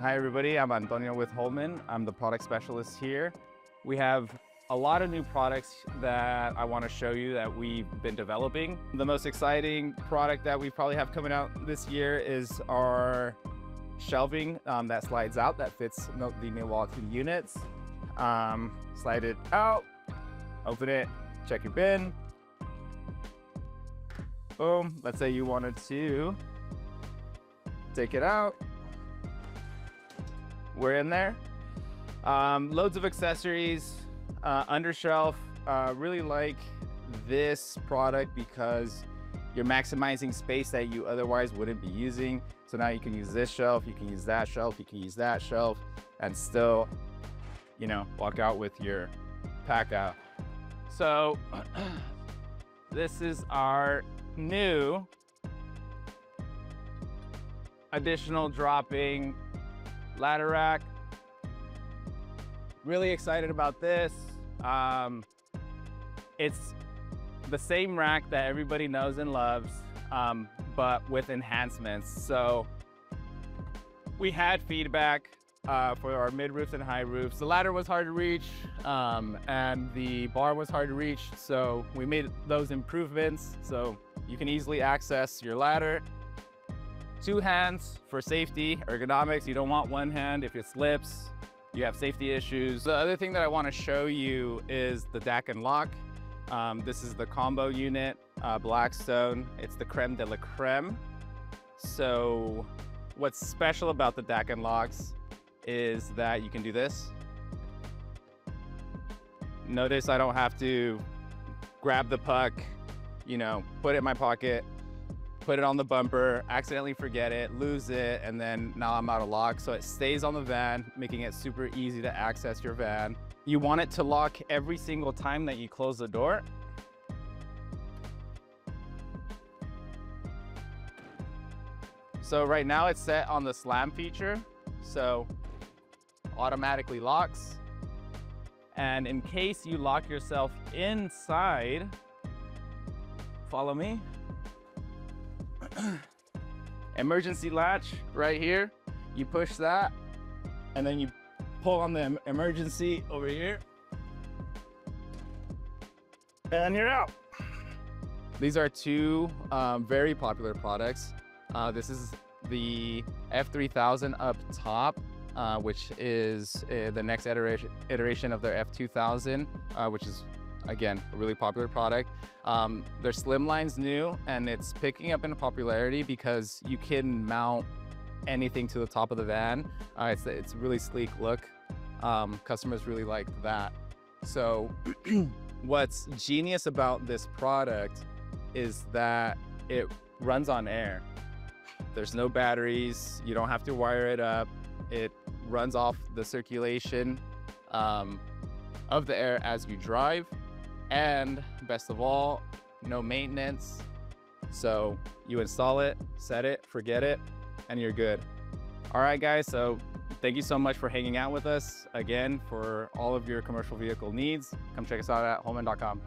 Hi everybody, I'm Antonio with Holman. I'm the product specialist here. We have a lot of new products that I want to show you that we've been developing. The most exciting product that we probably have coming out this year is our shelving that slides out, that fits the Milwaukee units. Slide it out, open it, check your bin. Boom, let's say you wanted to take it out. We're in there. Loads of accessories, undershelf. Really like this product because you're maximizing space that you otherwise wouldn't be using. So now you can use this shelf, you can use that shelf, you can use that shelf, and still, you know, walk out with your Packout. So this is our new additional dropping ladder rack. Really excited about this. It's the same rack that everybody knows and loves, but with enhancements. So we had feedback for our mid roofs and high roofs. The ladder was hard to reach, and the bar was hard to reach. So we made those improvements so you can easily access your ladder. 2 hands for safety, ergonomics. You don't want one hand if it slips. You have safety issues. The other thing that I want to show you is the Daken lock. This is the combo unit, Blackstone. It's the creme de la creme. So what's special about the Daken locks is that you can do this. Notice I don't have to grab the puck, you know, put it in my pocket, put it on the bumper, accidentally forget it, lose it, and then now I'm out of lock. So it stays on the van, making it super easy to access your van. You want it to lock every single time that you close the door. So right now it's set on the slam feature, so automatically locks. And in case you lock yourself inside, follow me. Emergency latch right here. You push that and then you pull on the emergency over here and you're out. These are 2 very popular products. This is the F3000 up top, which is the next iteration of their F2000, which is again a really popular product. Their Slimline's new and it's picking up in popularity because you can mount anything to the top of the van. It's a really sleek look. Customers really like that. So what's genius about this product is that it runs on air. There's no batteries, you don't have to wire it up. It runs off the circulation of the air as you drive. And best of all, no maintenance. So you install it, set it, forget it, and you're good. All right, guys, so thank you so much for hanging out with us. Again, for all of your commercial vehicle needs, come check us out at holman.com.